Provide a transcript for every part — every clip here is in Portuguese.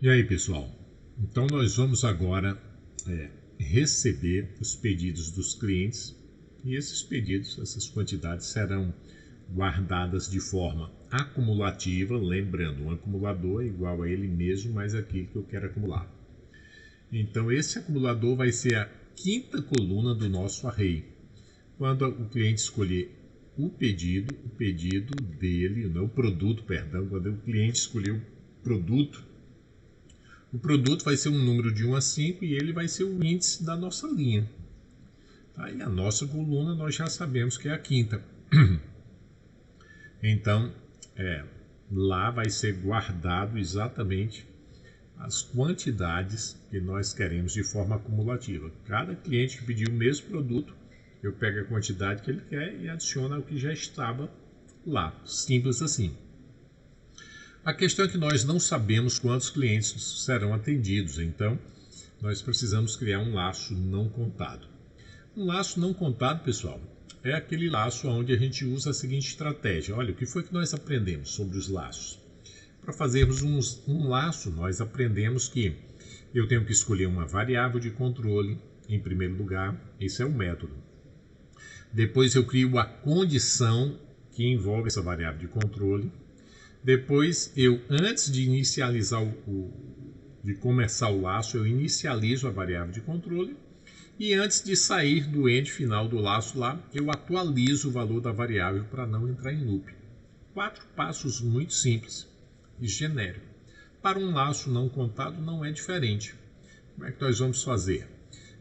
E aí, pessoal? Então, nós vamos agora receber os pedidos dos clientes e esses pedidos, essas quantidades serão guardadas de forma acumulativa, lembrando, um acumulador é igual a ele mesmo mais aquilo que eu quero acumular. Então, esse acumulador vai ser a quinta coluna do nosso array. Quando o cliente escolher o pedido dele, não o produto, perdão, quando o cliente escolher o produto vai ser um número de 1 a 5 e ele vai ser o índice da nossa linha. Tá? E a nossa coluna nós já sabemos que é a quinta. Então, lá vai ser guardado exatamente as quantidades que nós queremos de forma acumulativa. Cada cliente que pediu o mesmo produto, eu pego a quantidade que ele quer e adiciono o que já estava lá. Simples assim. A questão é que nós não sabemos quantos clientes serão atendidos, então nós precisamos criar um laço não contado. Um laço não contado, pessoal, é aquele laço onde a gente usa a seguinte estratégia. Olha, o que foi que nós aprendemos sobre os laços? Para fazermos um laço, nós aprendemos que eu tenho que escolher uma variável de controle em primeiro lugar, esse é o método. Depois eu crio a condição que envolve essa variável de controle. Depois antes de inicializar de começar o laço, eu inicializo a variável de controle. E antes de sair do end final do laço lá, eu atualizo o valor da variável para não entrar em loop. 4 passos muito simples e genérico. Para um laço não contado não é diferente. Como é que nós vamos fazer?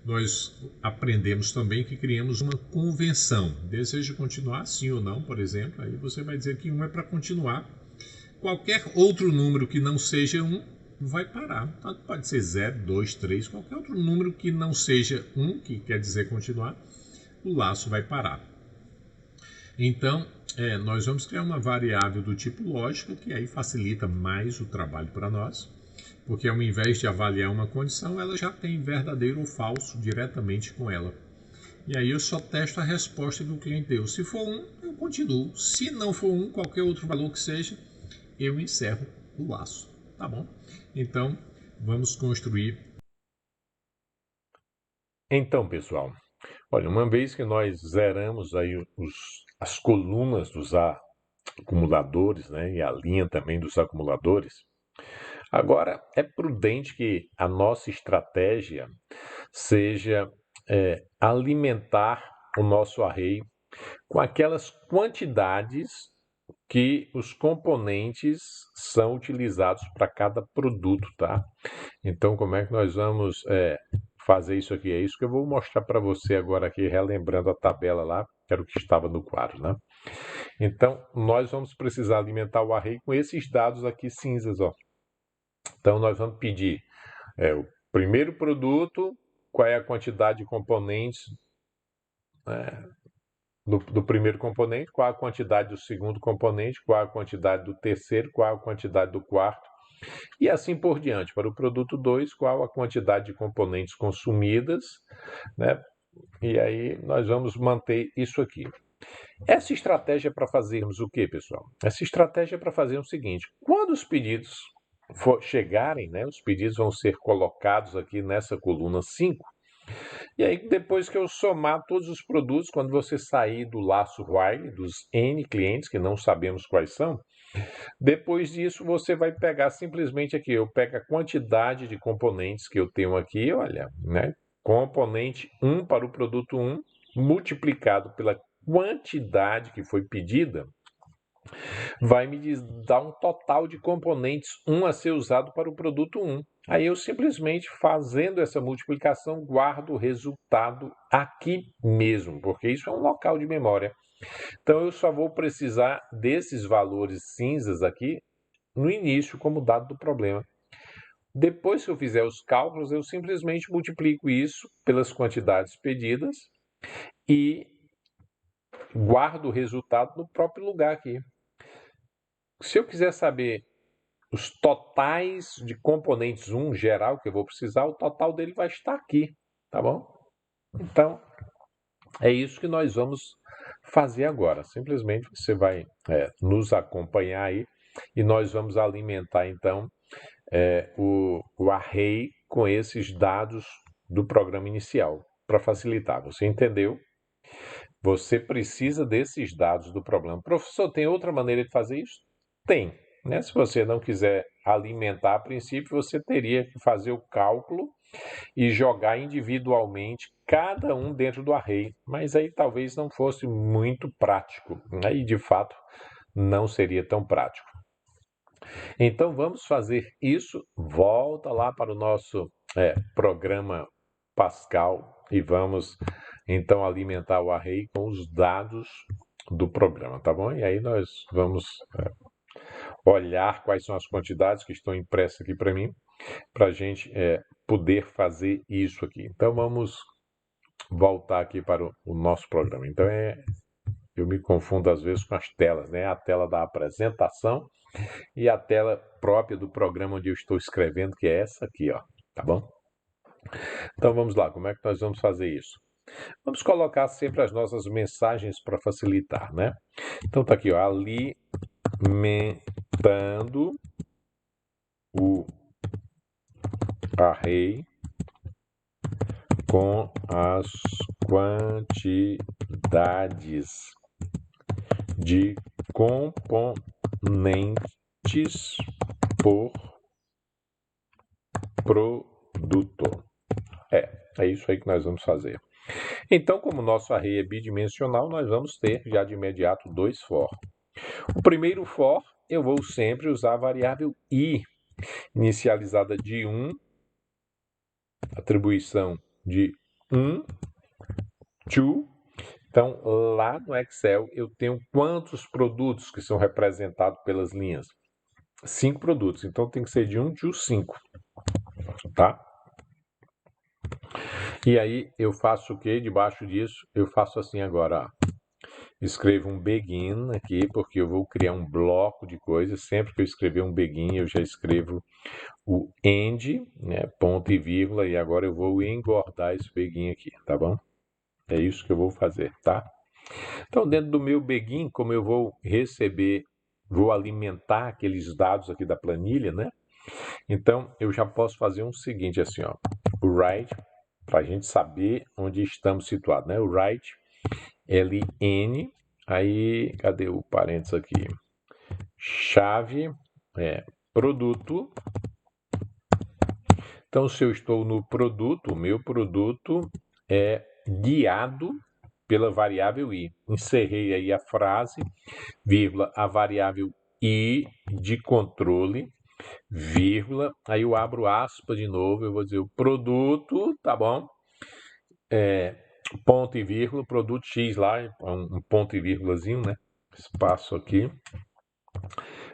Nós aprendemos também que criamos uma convenção. Deseja continuar sim ou não, por exemplo. Aí você vai dizer que 1 é para continuar. Qualquer outro número que não seja 1 vai parar. Tanto pode ser 0, 2, 3, qualquer outro número que não seja 1, que quer dizer continuar, o laço vai parar. Então, nós vamos criar uma variável do tipo lógica, que aí facilita mais o trabalho para nós, porque ao invés de avaliar uma condição, ela já tem verdadeiro ou falso diretamente com ela. E aí eu só testo a resposta que o cliente deu. Se for 1, eu continuo. Se não for 1, qualquer outro valor que seja, eu encerro o laço, tá bom? Então, vamos construir. Então, pessoal, olha, uma vez que nós zeramos aí as colunas dos acumuladores, né, e a linha também dos acumuladores, agora é prudente que a nossa estratégia seja alimentar o nosso array com aquelas quantidades que os componentes são utilizados para cada produto, tá? Então, como é que nós vamos fazer isso aqui? É isso que eu vou mostrar para você agora aqui, relembrando a tabela lá, que era o que estava no quadro, né? Então, nós vamos precisar alimentar o array com esses dados aqui cinzas, ó. Então, nós vamos pedir o primeiro produto, qual é a quantidade de componentes do primeiro componente, qual a quantidade do segundo componente, qual a quantidade do terceiro, qual a quantidade do quarto, e assim por diante. Para o produto 2, qual a quantidade de componentes consumidas, né? E aí nós vamos manter isso aqui. Essa estratégia é para fazermos o que, pessoal? Essa estratégia é para fazer o seguinte: quando os pedidos chegarem, né, os pedidos vão ser colocados aqui nessa coluna 5. E aí, depois que eu somar todos os produtos, quando você sair do laço while, dos N clientes, que não sabemos quais são, depois disso você vai pegar simplesmente aqui, eu pego a quantidade de componentes que eu tenho aqui, olha, né? Componente 1 para o produto 1, multiplicado pela quantidade que foi pedida, vai me dar um total de componentes 1 a ser usado para o produto 1. Aí eu simplesmente fazendo essa multiplicação guardo o resultado aqui mesmo, porque isso é um local de memória. Então eu só vou precisar desses valores cinzas aqui no início como dado do problema. Depois que eu fizer os cálculos, eu simplesmente multiplico isso pelas quantidades pedidas e guardo o resultado no próprio lugar aqui. Se eu quiser saber os totais de componentes 1 geral que eu vou precisar, o total dele vai estar aqui, tá bom? Então, é isso que nós vamos fazer agora. Simplesmente você vai nos acompanhar aí e nós vamos alimentar, então, o array com esses dados do programa inicial, para facilitar. Você entendeu? Você precisa desses dados do programa. Professor, tem outra maneira de fazer isso? Tem. Né? Se você não quiser alimentar a princípio, você teria que fazer o cálculo e jogar individualmente cada um dentro do array. Mas aí talvez não fosse muito prático. Aí, de fato, não seria tão prático. Então, vamos fazer isso. Volta lá para o nosso programa Pascal e vamos, então, alimentar o array com os dados do programa, tá bom? E aí nós vamos olhar quais são as quantidades que estão impressas aqui para mim, para a gente poder fazer isso aqui. Então, vamos voltar aqui para o nosso programa. Então, eu me confundo às vezes com as telas, né? A tela da apresentação e a tela própria do programa onde eu estou escrevendo, que é essa aqui, ó, tá bom? Então vamos lá, como é que nós vamos fazer isso? Vamos colocar sempre as nossas mensagens para facilitar, né? Então tá aqui, ó, alimentando o array com as quantidades de componentes por produto. É isso aí que nós vamos fazer. Então, como o nosso array é bidimensional, nós vamos ter já de imediato dois for. O primeiro for, eu vou sempre usar a variável i, inicializada de 1, atribuição de 1, to. Então, lá no Excel, eu tenho quantos produtos que são representados pelas linhas? 5 produtos. Então, tem que ser de 1 to 5. Tá? E aí, eu faço o quê? Debaixo disso, eu faço assim agora, ó. Escrevo um begin aqui, porque eu vou criar um bloco de coisas. Sempre que eu escrever um begin, eu já escrevo o end, né, ponto e vírgula, e agora eu vou engordar esse begin aqui, tá bom? É isso que eu vou fazer, tá? Então, dentro do meu begin, como eu vou receber, vou alimentar aqueles dados aqui da planilha, né? Então, eu já posso fazer o seguinte, assim, ó, o write, para a gente saber onde estamos situados, né? O write ln, aí, cadê o parênteses aqui? Chave, produto. Então, se eu estou no produto, o meu produto é guiado pela variável i. Encerrei aí a frase, vírgula, a variável i de controle, vírgula, aí eu abro aspas de novo, eu vou dizer o produto, tá bom? Ponto e vírgula, produto X lá, um ponto e vírgulazinho, né? Espaço aqui.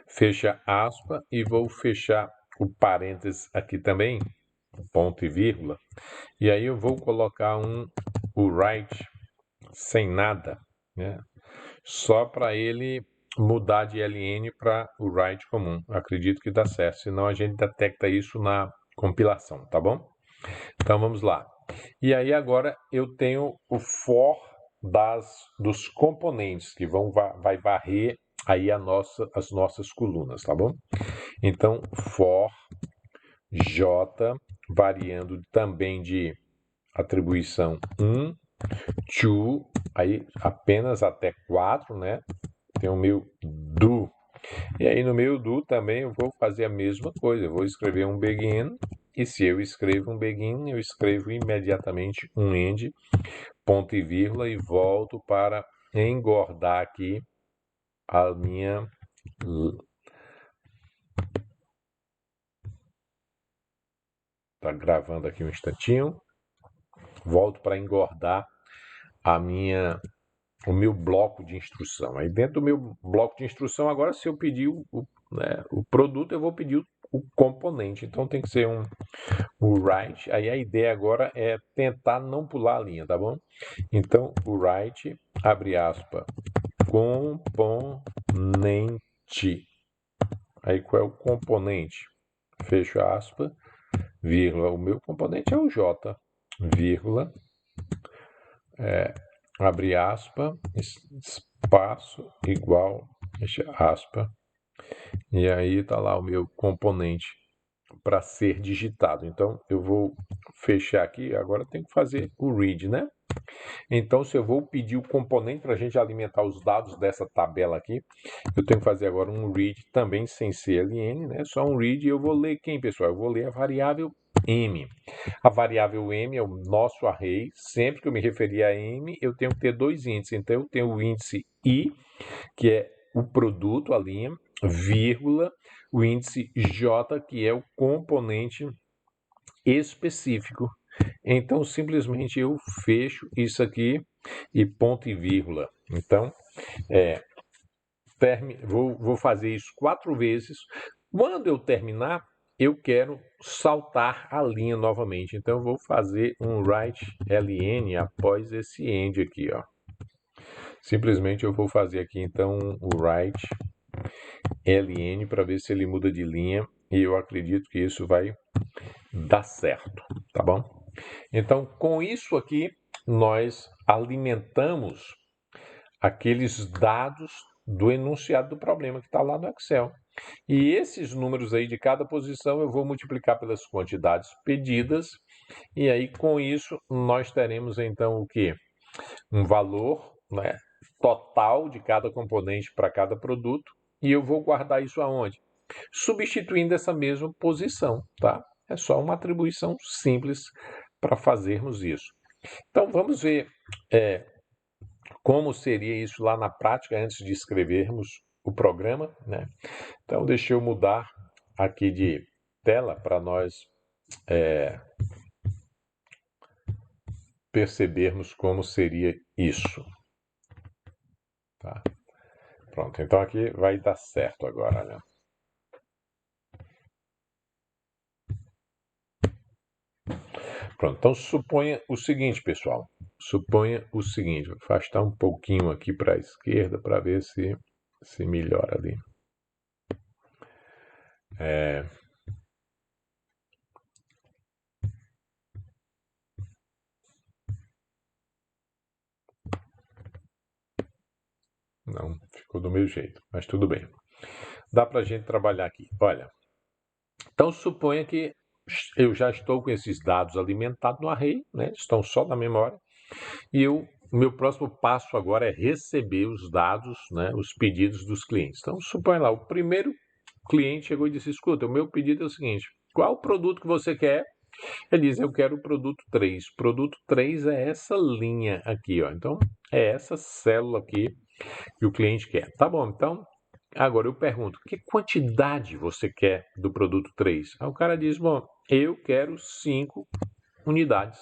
Fecha aspa e vou fechar o parênteses aqui também, ponto e vírgula. E aí eu vou colocar o write sem nada, né? Só para ele mudar de ln para o write comum. Acredito que dá certo, senão a gente detecta isso na compilação, tá bom? Então vamos lá. E aí agora eu tenho o for dos componentes que vai varrer aí as nossas colunas, tá bom? Então for j variando também de atribuição 1, to, aí apenas até 4, né? Tem o meu do. E aí no meu do também eu vou fazer a mesma coisa. Eu vou escrever um begin. E se eu escrevo um begin, eu escrevo imediatamente um end, ponto e vírgula, e volto para engordar aqui a minha... Tá gravando aqui um instantinho. Volto para engordar o meu bloco de instrução. Aí dentro do meu bloco de instrução, agora se eu pedir o produto, eu vou pedir o componente. Então tem que ser o write. Aí a ideia agora é tentar não pular a linha, tá bom? Então o write, abre aspas, componente. Aí qual é o componente? Fecha aspas, vírgula. O meu componente é o J, vírgula. Abre aspas, espaço, igual, fecha aspas. E aí tá lá o meu componente para ser digitado. Então, eu vou fechar aqui, agora eu tenho que fazer o read, né? Então, se eu vou pedir o componente para a gente alimentar os dados dessa tabela aqui, eu tenho que fazer agora um read também sem CLN, né? Só um read e eu vou ler quem, pessoal? Eu vou ler a variável M. A variável M é o nosso array. Sempre que eu me referir a M, eu tenho que ter dois índices. Então, eu tenho o índice I, que é o produto, a linha, vírgula, o índice J, que é o componente específico. Então, simplesmente eu fecho isso aqui e ponto e vírgula. Então, vou fazer isso 4 vezes. Quando eu terminar, eu quero saltar a linha novamente. Então, eu vou fazer um write ln após esse end aqui, ó. Simplesmente eu vou fazer aqui, então, o write ln para ver se ele muda de linha. E eu acredito que isso vai dar certo, tá bom? Então, com isso aqui, nós alimentamos aqueles dados do enunciado do problema que está lá no Excel. E esses números aí de cada posição eu vou multiplicar pelas quantidades pedidas. E aí, com isso, nós teremos então o quê? Um valor, né, total de cada componente para cada produto. E eu vou guardar isso aonde? Substituindo essa mesma posição, tá? É só uma atribuição simples para fazermos isso. Então, vamos ver como seria isso lá na prática antes de escrevermos o programa, né? Então, deixa eu mudar aqui de tela para nós percebermos como seria isso. Tá? Pronto, então aqui vai dar certo agora, né? Pronto, então suponha o seguinte, pessoal. Suponha o seguinte, vou afastar um pouquinho aqui para a esquerda para ver se melhora ali. Não, ficou do meu jeito, mas tudo bem. Dá para a gente trabalhar aqui. Olha, então suponha que eu já estou com esses dados alimentados no array, né? Estão só na memória. E o meu próximo passo agora é receber os dados, né? Os pedidos dos clientes. Então suponha lá, o primeiro cliente chegou e disse, escuta, o meu pedido é o seguinte, qual o produto que você quer? Ele diz, eu quero o produto 3. Produto 3 é essa linha aqui, ó. Então, é essa célula aqui que o cliente quer. Tá bom, então, agora eu pergunto, que quantidade você quer do produto 3? Aí o cara diz, bom, eu quero 5 unidades.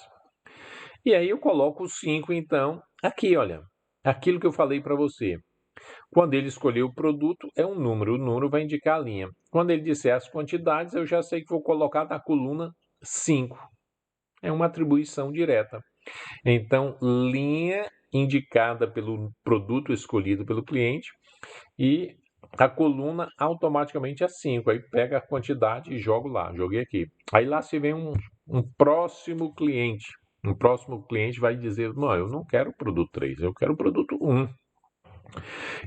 E aí eu coloco os 5, então, aqui, olha, aquilo que eu falei para você. Quando ele escolher o produto, é um número, o número vai indicar a linha. Quando ele disser as quantidades, eu já sei que vou colocar na coluna 5. É uma atribuição direta. Então, linha indicada pelo produto escolhido pelo cliente e a coluna automaticamente é 5. Aí pega a quantidade e jogo lá. Joguei aqui. Aí lá se vem um próximo cliente. Um próximo cliente vai dizer, não, eu não quero o produto 3, eu quero o produto 1.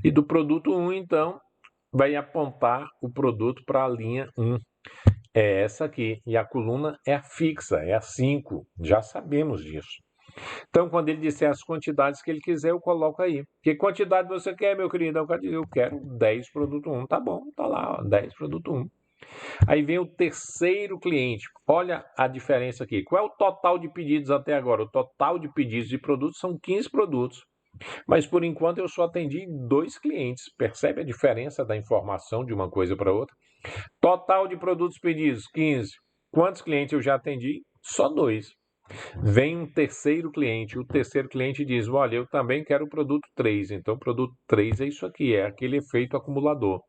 E do produto 1, então, vai apontar o produto para a linha 1. É essa aqui. E a coluna é a fixa, é a 5. Já sabemos disso. Então, quando ele disser as quantidades que ele quiser, eu coloco aí. Que quantidade você quer, meu querido? Eu quero 10 produto 1. Tá bom, tá lá, ó, 10 produto 1. Aí vem o terceiro cliente. Olha a diferença aqui. Qual é o total de pedidos até agora? O total de pedidos de produtos são 15 produtos. Mas, por enquanto, eu só atendi 2 clientes. Percebe a diferença da informação de uma coisa para outra? Total de produtos pedidos, 15. Quantos clientes eu já atendi? Só 2. Vem um terceiro cliente. O terceiro cliente diz, olha, eu também quero o produto 3. Então, o produto 3 é isso aqui, é aquele efeito acumulador.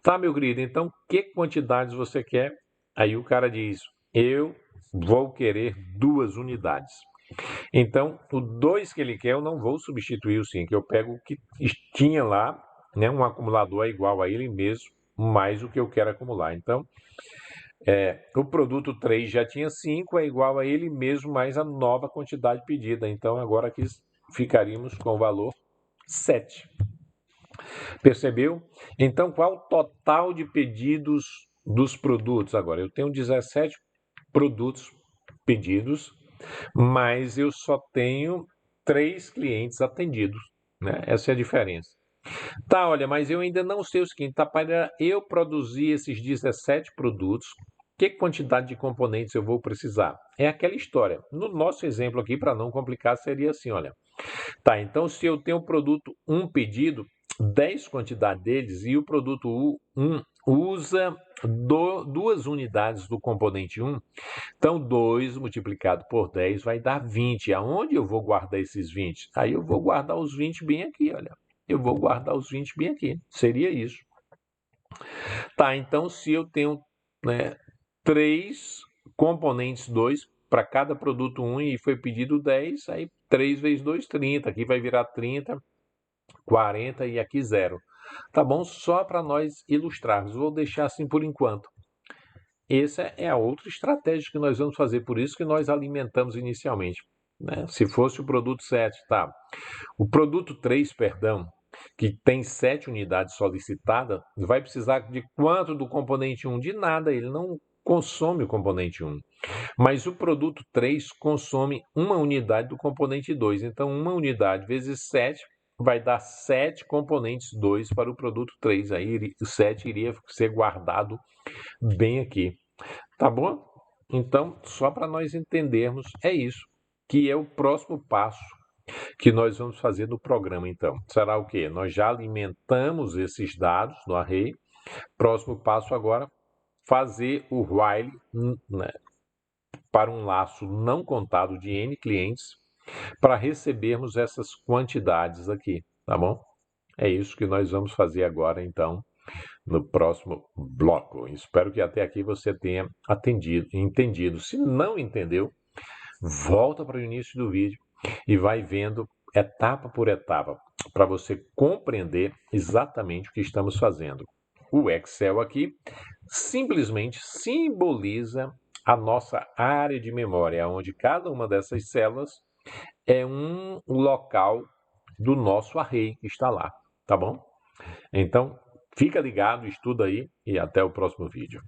Tá, meu querido, então, que quantidades você quer? Aí o cara diz, eu vou querer 2 unidades. Então, o 2 que ele quer, eu não vou substituir o 5. Eu pego o que tinha lá, né? Um acumulador é igual a ele mesmo, mais o que eu quero acumular. Então, o produto 3 já tinha 5, é igual a ele mesmo, mais a nova quantidade pedida. Então, agora aqui ficaríamos com o valor 7. Percebeu? Então, qual o total de pedidos dos produtos agora. Eu tenho 17 produtos pedidos, mas eu só tenho 3 clientes atendidos, né? Essa é a diferença. Tá, olha, mas eu ainda não sei o seguinte, tá, para eu produzir esses 17 produtos, que quantidade de componentes eu vou precisar? É aquela história. No nosso exemplo aqui, para não complicar, seria assim, olha. Tá, então se eu tenho o produto 1 pedido, 10 quantidades deles, e o produto 1 usa 2 unidades do componente 1, então 2 multiplicado por 10 vai dar 20. Aonde eu vou guardar esses 20? Aí eu vou guardar os 20 bem aqui, olha. Eu vou guardar os 20 bem aqui. Seria isso. Tá, então se eu tenho, né, 3 componentes 2 para cada produto 1 e foi pedido 10, aí 3 vezes 2, 30. Aqui vai virar 30, 40 e aqui 0. Tá bom? Só para nós ilustrarmos. Vou deixar assim por enquanto. Essa é a outra estratégia que nós vamos fazer, por isso que nós alimentamos inicialmente, né? Se fosse o produto 7, tá? O produto 3, perdão, que tem 7 unidades solicitadas, vai precisar de quanto do componente 1? De nada, ele não consome o componente 1. Mas o produto 3 consome uma unidade do componente 2. Então, uma unidade vezes 7 vai dar 7 componentes 2 para o produto 3. Aí o 7 iria ser guardado bem aqui. Tá bom? Então, só para nós entendermos, é isso, que é o próximo passo que nós vamos fazer do programa, então. Será o quê? Nós já alimentamos esses dados no array. Próximo passo agora, fazer o while, né, para um laço não contado de N clientes, para recebermos essas quantidades aqui, tá bom? É isso que nós vamos fazer agora, então, no próximo bloco. Espero que até aqui você tenha entendido. Se não entendeu, volta para o início do vídeo e vai vendo etapa por etapa para você compreender exatamente o que estamos fazendo. O Excel aqui simplesmente simboliza a nossa área de memória, onde cada uma dessas células é um local do nosso array que está lá, tá bom? Então, fica ligado, estuda aí e até o próximo vídeo.